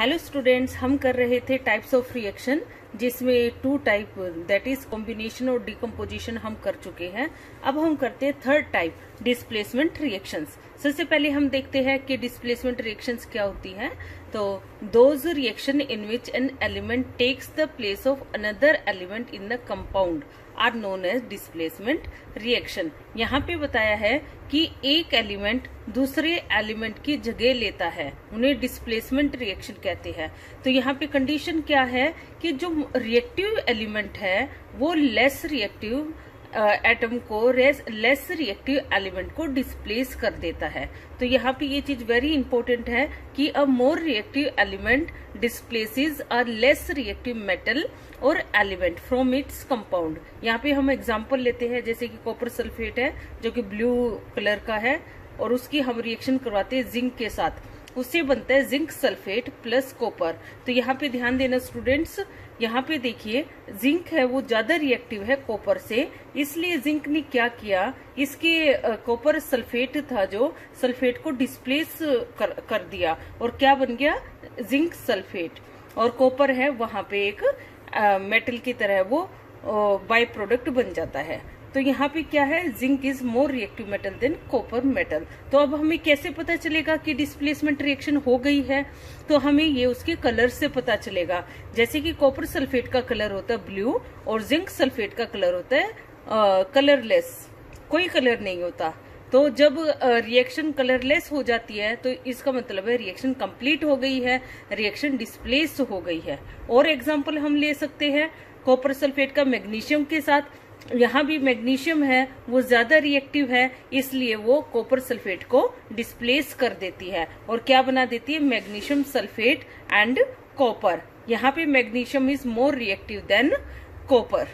Hello students, हम कर रहे थे टाइप्स ऑफ रिएक्शन जिसमें two type that is combination और डिकम्पोजिशन हम कर चुके हैं। अब हम करते हैं थर्ड टाइप डिस्प्लेसमेंट रिएक्शंस। सबसे पहले हम देखते हैं कि डिस्प्लेसमेंट रिएक्शंस क्या होती हैं। तो those reaction in which an element takes the place of another element in the compound are known as displacement reaction. यहाँ पे बताया है कि एक एलिमेंट दूसरे एलिमेंट की जगह लेता है, उन्हें डिस्प्लेसमेंट रिएक्शन कहते हैं। तो यहाँ पे कंडीशन क्या है कि जो रिएक्टिव एलिमेंट है वो लेस रिएक्टिव एटम को लेस रिएक्टिव एलिमेंट को डिस्प्लेस कर देता है। तो यहाँ पे ये चीज वेरी इंपॉर्टेंट है कि a more reactive element displaces a less reactive metal और एलिमेंट फ्रॉम इट्स कंपाउंड। यहाँ पे हम एग्जांपल लेते हैं, जैसे कि कॉपर सल्फेट है जो कि ब्लू कलर का है और उसकी हम रिएक्शन करवाते हैं जिंक के साथ, उससे बनता है जिंक सल्फेट प्लस कॉपर। तो यहाँ पे ध्यान देना स्टूडेंट्स, यहाँ पे देखिए जिंक है वो ज्यादा रिएक्टिव है कॉपर से, इसलिए जिंक ने क्या किया, इसके कॉपर सल्फेट था जो सल्फेट को डिस्प्लेस कर दिया और क्या बन गया, जिंक सल्फेट। और कॉपर है वहां पे एक मेटल की तरह वो बाय प्रोडक्ट बन जाता है। तो यहाँ पे क्या है, zinc is more reactive metal than copper metal. तो अब हमें कैसे पता चलेगा कि डिस्प्लेसमेंट रिएक्शन हो गई है, तो हमें ये उसके कलर से पता चलेगा। जैसे कि कॉपर सल्फेट का कलर होता है ब्लू और जिंक सल्फेट का कलर होता है कलरलेस, कोई कलर नहीं होता। तो जब रिएक्शन कलरलेस हो जाती है तो इसका मतलब है रिएक्शन कंप्लीट हो गई है, रिएक्शन डिस्प्लेस हो गई है। और एग्जांपल हम ले सकते हैं कॉपर सल्फेट का मैग्नीशियम के साथ। यहाँ भी मैग्नीशियम है वो ज्यादा रिएक्टिव है, इसलिए वो कॉपर सल्फेट को डिस्प्लेस कर देती है और क्या बना देती है, मैग्नीशियम सल्फेट एंड कॉपर। यहाँ पे magnesium is more reactive than copper.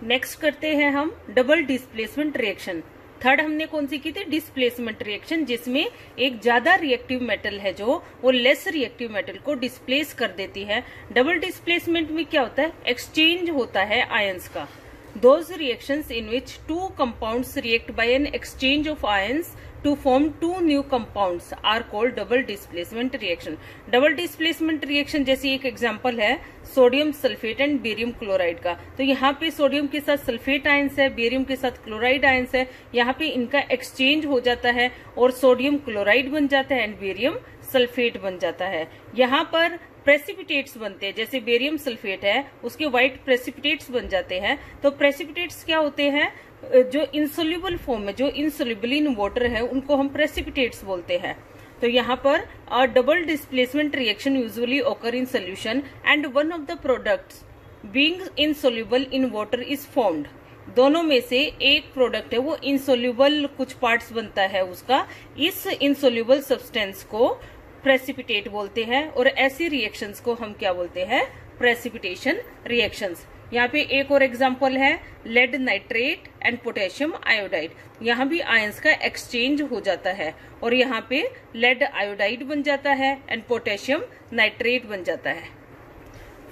Next करते हैं हम डबल डिस्प्लेसमेंट रिएक्शन। थर्ड हमने कौन सी की थी, डिस्प्लेसमेंट रिएक्शन, जिसमें एक ज्यादा रिएक्टिव मेटल है जो वो लेस रिएक्टिव मेटल को डिस्प्लेस कर देती है। डबल डिस्प्लेसमेंट में क्या होता है, एक्सचेंज होता है आयंस का। Those reactions in which two compounds react by an exchange of ions to form two new compounds are called double displacement reaction. Double displacement reaction जैसे एक एग्जांपल है sodium sulphate and barium chloride का। तो यहाँ पे sodium के साथ sulphate ions है, बेरियम के साथ क्लोराइड आयंस है। यहाँ पे इनका एक्सचेंज हो जाता है और सोडियम क्लोराइड बन जाता है एंड बेरियम सल्फेट बन जाता है। यहाँ पर प्रेसिपिटेट्स बनते हैं, जैसे बेरियम सल्फेट है उसके व्हाइट प्रेसिपिटेट्स बन जाते हैं। तो प्रेसिपिटेट्स क्या होते हैं, जो इंसोल्यूबल फॉर्म में, जो इंसोल्यूबल इन वाटर है, उनको हम प्रेसिपिटेट्स बोलते हैं। तो यहाँ पर double displacement reaction usually occur in solution and one of the products being insoluble in water is formed. दोनों में से एक प्रोडक्ट है वो इनसोल्यूबल कुछ पार्ट्स बनता है उसका, इस इनसोल्यूबल सब्सटेंस को प्रेसिपिटेट बोलते हैं और ऐसी रिएक्शंस को हम क्या बोलते हैं, प्रेसिपिटेशन रिएक्शंस। यहाँ पे एक और एग्जांपल है lead nitrate and potassium iodide. यहाँ भी आयंस का एक्सचेंज हो जाता है और यहाँ पे लेड आयोडाइड बन जाता है एंड पोटेशियम नाइट्रेट बन जाता है।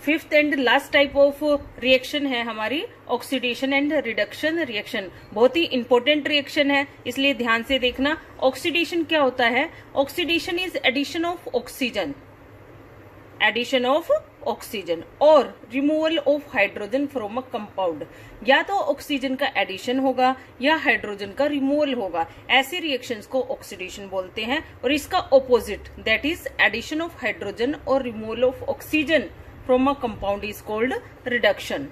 Fifth and last type of reaction है हमारी ऑक्सीडेशन एंड रिडक्शन रिएक्शन। बहुत ही इंपॉर्टेंट रिएक्शन है, इसलिए ध्यान से देखना। ऑक्सीडेशन क्या होता है, oxidation is addition of oxygen, addition of oxygen और removal of hydrogen from a compound. या तो ऑक्सीजन का एडिशन होगा या हाइड्रोजन का रिमूवल होगा, ऐसे रिएक्शंस को ऑक्सीडेशन बोलते हैं। और इसका opposite that is addition of hydrogen और removal of oxygen from a compound is called reduction.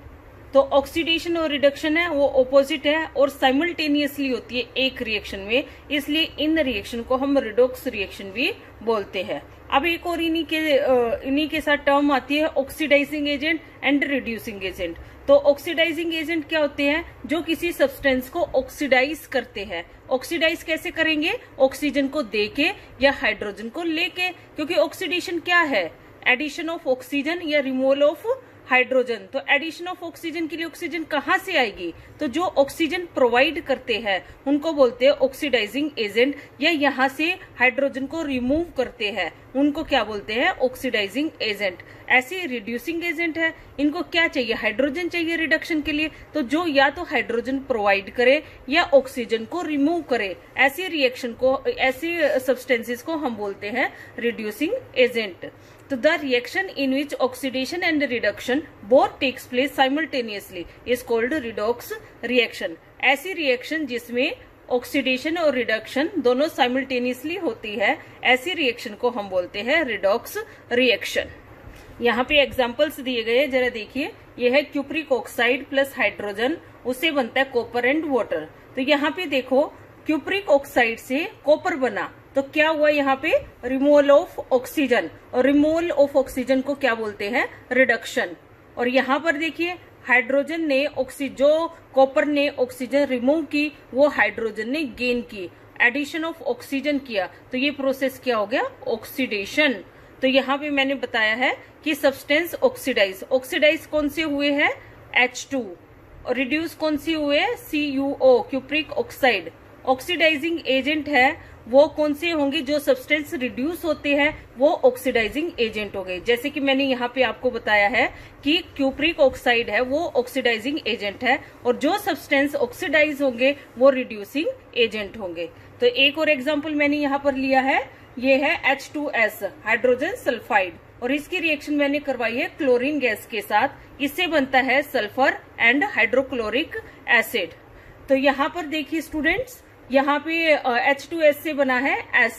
तो ऑक्सीडेशन और रिडक्शन है वो ऑपोजिट है और साइमल्टेनियसली होती है एक रिएक्शन में, इसलिए इन रिएक्शन को हम रिडॉक्स रिएक्शन भी बोलते हैं। अब एक और इन्हीं के साथ टर्म आती है oxidising agent and reducing agent. तो ऑक्सीडाइजिंग एजेंट क्या होते हैं, जो किसी सब्सटेंस को ऑक्सीडाइज करते हैं। ऑक्सीडाइज कैसे करेंगे, ऑक्सीजन को देके या हाइड्रोजन को लेके, क्योंकि ऑक्सीडेशन क्या है, एडिशन ऑफ ऑक्सीजन या रिमूवल ऑफ हाइड्रोजन। तो एडिशन ऑफ ऑक्सीजन के लिए ऑक्सीजन कहाँ से आएगी, तो जो ऑक्सीजन प्रोवाइड करते हैं उनको बोलते हैं ऑक्सीडाइजिंग एजेंट, या यहाँ से हाइड्रोजन को रिमूव करते हैं उनको क्या बोलते हैं, ऑक्सीडाइजिंग एजेंट। ऐसे रिड्यूसिंग एजेंट है, इनको क्या चाहिए, हाइड्रोजन चाहिए रिडक्शन के लिए, तो जो या तो हाइड्रोजन प्रोवाइड करे या ऑक्सीजन को रिमूव करे, ऐसे रिएक्शन को, ऐसे सब्सटेंसेस को हम बोलते हैं रिड्यूसिंग एजेंट। तो the reaction in which oxidation and reduction both takes place simultaneously is called redox reaction. ऐसी रिएक्शन जिसमें ऑक्सीडेशन और रिडक्शन दोनों साइमल्टेनियसली होती है, ऐसी रिएक्शन को हम बोलते हैं रिडॉक्स रिएक्शन। यहाँ पे एग्जांपल्स दिए गए, जरा देखिए। ये है क्यूप्रिक ऑक्साइड प्लस हाइड्रोजन, उससे बनता है कॉपर एंड वाटर। तो यहाँ पे देखो, क्यूप्रिक ऑक्साइड से कॉपर बना, तो क्या हुआ यहाँ पे? रिमूवल ऑफ ऑक्सीजन, और रिमूवल ऑफ ऑक्सीजन को क्या बोलते हैं? रिडक्शन। और यहाँ पर देखिए, हाइड्रोजन ने जो कॉपर ने ऑक्सीजन रिमूव की, वो हाइड्रोजन ने गेन की, एडिशन ऑफ ऑक्सीजन किया, तो ये प्रोसेस क्या हो गया? ऑक्सीडेशन। तो यहाँ पे मैंने बताया है कि सब्सटेंस ऑक्सीडाइज कौन से हुए हैं? H2, और रिड्यूस कौन सी हुए? CuO, cupric oxide. Oxidising agent है वो कौन से होंगे? जो सब्सटेंस रिड्यूस होते हैं वो ऑक्सीडाइजिंग एजेंट हो गए। जैसे कि मैंने यहाँ पे आपको बताया है कि क्यूप्रिक ऑक्साइड है वो ऑक्सीडाइजिंग एजेंट है, और जो सब्सटेंस ऑक्सीडाइज होंगे वो रिड्यूसिंग एजेंट होंगे। तो एक और एग्जाम्पल मैंने यहाँ पर लिया है, ये है H2S, हाइड्रोजन सल्फाइड, और इसकी रिएक्शन मैंने करवाई है क्लोरीन गैस के साथ। इससे बनता है सल्फर एंड हाइड्रोक्लोरिक एसिड। तो यहाँ पर देखिए स्टूडेंट्स, यहाँ पे H2S से बना है S,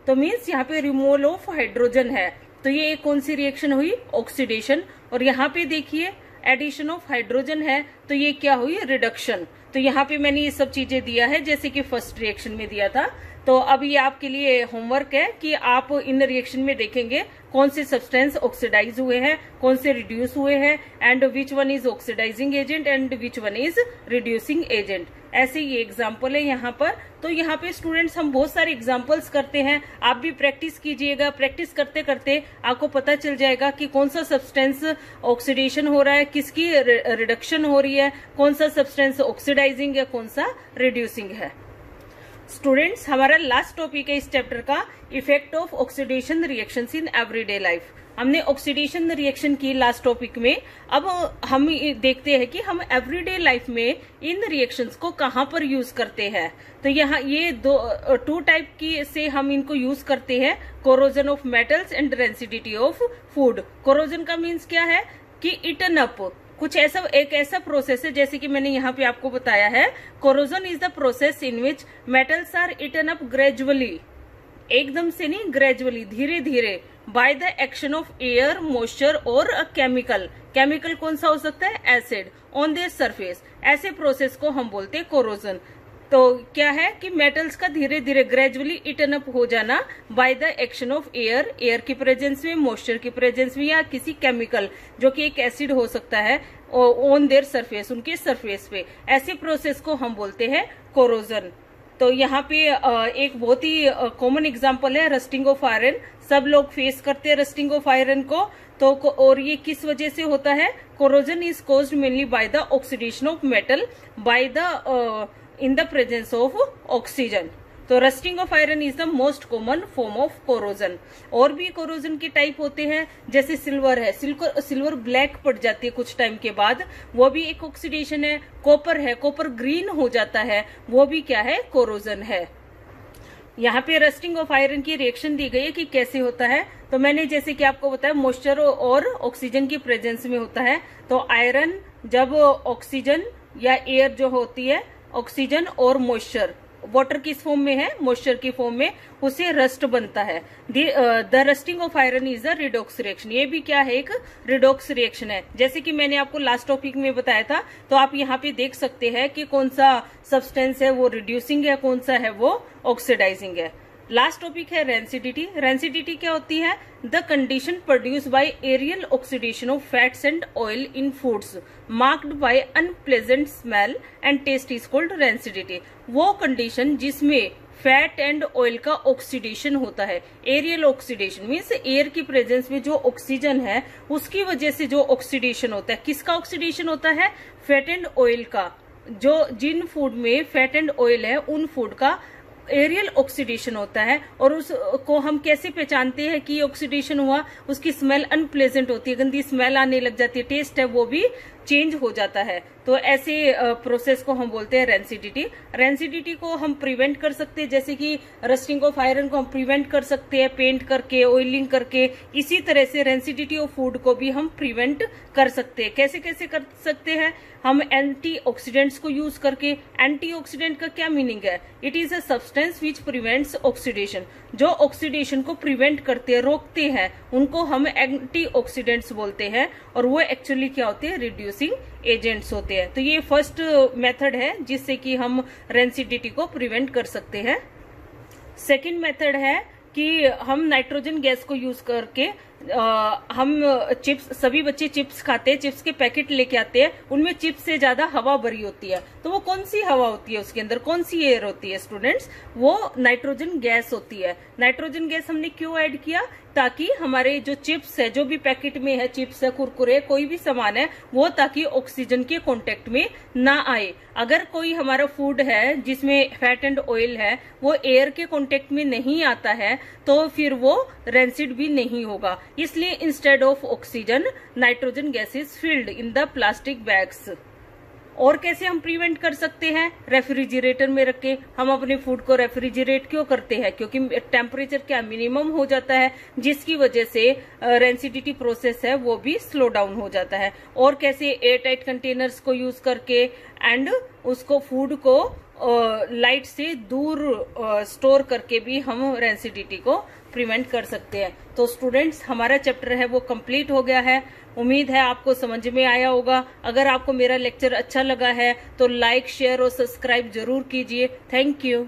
तो मीन्स यहाँ पे रिमूवल ऑफ हाइड्रोजन है, तो ये कौन सी रिएक्शन हुई? ऑक्सीडेशन। और यहाँ पे देखिए एडिशन ऑफ हाइड्रोजन है, तो ये क्या हुई? रिडक्शन। तो यहाँ पे मैंने ये सब चीजें दिया है जैसे कि फर्स्ट रिएक्शन में दिया था। तो अब ये आपके लिए होमवर्क है कि आप इन रिएक्शन में देखेंगे कौन से सब्सटेंस ऑक्सीडाइज हुए हैं, कौन से रिड्यूस हुए हैं, and which one is oxidising agent and which one is reducing agent. ऐसे ये एग्जाम्पल है यहाँ पर। तो यहाँ पे स्टूडेंट्स हम बहुत सारे एग्जाम्पल्स करते हैं, आप भी प्रैक्टिस कीजिएगा। प्रैक्टिस करते करते आपको पता चल जाएगा कि कौन सा सब्सटेंस ऑक्सीडेशन हो रहा है, किसकी रिडक्शन हो रही है, कौन सा सब्सटेंस ऑक्सीडाइजिंग है, कौन सा रिड्यूसिंग है। स्टूडेंट्स, हमारा लास्ट टॉपिक है इस चैप्टर का, effect of oxidation reactions in everyday life. हमने ऑक्सीडेशन रिएक्शन की लास्ट टॉपिक में। अब हम देखते हैं कि हम एवरीडे लाइफ में इन रिएक्शंस को कहाँ पर यूज करते हैं। तो यहाँ ये टू टाइप की से हम इनको यूज करते हैं, corrosion of metals and rancidity of food. Corrosion का मीन्स क्या है? कि इटन अप, कुछ ऐसा एक ऐसा प्रोसेस है, जैसे कि मैंने यहाँ पे आपको बताया है, corrosion is the process in which metals are eaten up gradually, एकदम से नहीं, ग्रेजुअली, धीरे धीरे, by the action of air, moisture और केमिकल। केमिकल कौन सा हो सकता है? Acid, on their surface. ऐसे प्रोसेस को हम बोलते हैं कोरोजन। तो क्या है कि मेटल्स का धीरे धीरे ग्रेजुअली इटन अप हो जाना bye the action of air, air की प्रेजेंस में, मॉइस्चर की प्रेजेंस में, या किसी केमिकल जो कि एक एसिड हो सकता है, ऑन देयर सरफेस, उनके सरफेस पे। ऐसे प्रोसेस को हम बोलते हैं कोरोजन। तो यहाँ पे एक बहुत ही कॉमन एग्जांपल है रस्टिंग ऑफ आयरन। सब लोग फेस करते हैं रस्टिंग ऑफ आयरन को। तो और ये किस वजह से होता है? Corrosion is caused mainly by the oxidation of metal by the in the presence of oxygen। तो rusting of iron is the most common form of corrosion. और भी कोरोजन के टाइप होते हैं, जैसे सिल्वर है, सिल्वर ब्लैक पड़ जाती है कुछ टाइम के बाद, वो भी एक ऑक्सीडेशन है। कॉपर है, कॉपर ग्रीन हो जाता है, वो भी क्या है? कोरोजन है। यहाँ पे रस्टिंग ऑफ आयरन की रिएक्शन दी गई है कि कैसे होता है। तो मैंने जैसे कि आपको बताया, मॉइस्चर और ऑक्सीजन की प्रेजेंस में होता है। तो आयरन जब ऑक्सीजन या एयर जो होती है, ऑक्सीजन और मॉइस्चर, वाटर किस फॉर्म में है? मॉइस्चर की फॉर्म में, उसे रस्ट बनता है। The rusting of iron is a redox reaction. ये भी क्या है? एक रिडॉक्स रिएक्शन है। जैसे कि मैंने आपको लास्ट टॉपिक में बताया था। तो आप यहाँ पे देख सकते हैं कि कौन सा सब्सटेंस है वो रिड्यूसिंग है, कौन सा है वो ऑक्सीडाइजिंग है। लास्ट टॉपिक है रेंसिडिटी। रेंसिडिटी क्या होती है? The condition produce by aerial oxidation of fats and oil in foods marked by unpleasant smell and taste is called rancidity. वो कंडीशन जिसमें फैट एंड ऑयल का ऑक्सीडेशन होता है। एरियल ऑक्सीडेशन मीन्स एयर की presence में जो oxygen है उसकी वजह से जो ऑक्सीडेशन होता है। किसका ऑक्सीडेशन होता है? फैट एंड ऑयल का। जो जिन फूड में फैट एंड ऑयल है उन फूड का एरियल ऑक्सीडेशन होता है। और उसको हम कैसे पहचानते हैं कि ऑक्सीडेशन हुआ? उसकी स्मेल अनप्लेजेंट होती है, गंदी स्मेल आने लग जाती है। टेस्ट है वो भी चेंज हो जाता है। तो ऐसे प्रोसेस को हम बोलते हैं रेंसिडिटी। रेंसिडिटी को हम प्रिवेंट कर सकते हैं, जैसे कि रस्टिंग ऑफ आयरन को हम प्रिवेंट कर सकते हैं पेंट करके, ऑयलिंग करके। इसी तरह से रेंसिडिटी ऑफ फूड को भी हम प्रिवेंट कर सकते हैं। कैसे कैसे कर सकते हैं? हम एंटीऑक्सीडेंट्स को यूज करके। एंटीऑक्सीडेंट का क्या मीनिंग है? It is a substance which prevents oxidation. जो ऑक्सीडेशन को प्रिवेंट करते हैं, रोकते हैं, उनको हम एंटीऑक्सीडेंट्स बोलते हैं। और वो एक्चुअली क्या होते हैं? रिड्यूसिंग एजेंट्स होते हैं। तो ये फर्स्ट मेथड है जिससे कि हम रेंसिडिटी को प्रिवेंट कर सकते हैं। सेकेंड मेथड है कि हम नाइट्रोजन गैस को यूज करके हम चिप्स, सभी बच्चे चिप्स खाते हैं, चिप्स के पैकेट लेके आते हैं, उनमें चिप्स से ज्यादा हवा भरी होती है। तो वो कौन सी हवा होती है? उसके अंदर कौन सी एयर होती है स्टूडेंट्स? वो नाइट्रोजन गैस होती है। नाइट्रोजन गैस हमने क्यों ऐड किया? ताकि हमारे जो चिप्स है, जो भी पैकेट में है, चिप्स है, कुरकुरे, कोई भी सामान है, वो ताकि ऑक्सीजन के कांटेक्ट में ना आए। अगर कोई हमारा फूड है जिसमें फैट एंड ऑयल है, वो एयर के कांटेक्ट में नहीं आता है, तो फिर वो रेंसिड भी नहीं होगा। इसलिए instead of oxygen nitrogen gas is filled in the plastic bags. और कैसे हम प्रिवेंट कर सकते हैं? रेफ्रिजरेटर में रख के। हम अपने फूड को रेफ्रिजरेट क्यों करते हैं? क्योंकि टेम्परेचर क्या मिनिमम हो जाता है, जिसकी वजह से रेंसिडिटी प्रोसेस है वो भी स्लो डाउन हो जाता है। और कैसे? एयर टाइट कंटेनर्स को यूज करके एंड उसको फूड को लाइट से दूर स्टोर करके भी हम रेंसिडिटी को प्रिवेंट कर सकते हैं। तो स्टूडेंट्स, हमारा चैप्टर है वो कंप्लीट हो गया है। उम्मीद है आपको समझ में आया होगा। अगर आपको मेरा लेक्चर अच्छा लगा है तो लाइक, शेयर और सब्सक्राइब जरूर कीजिए। Thank you.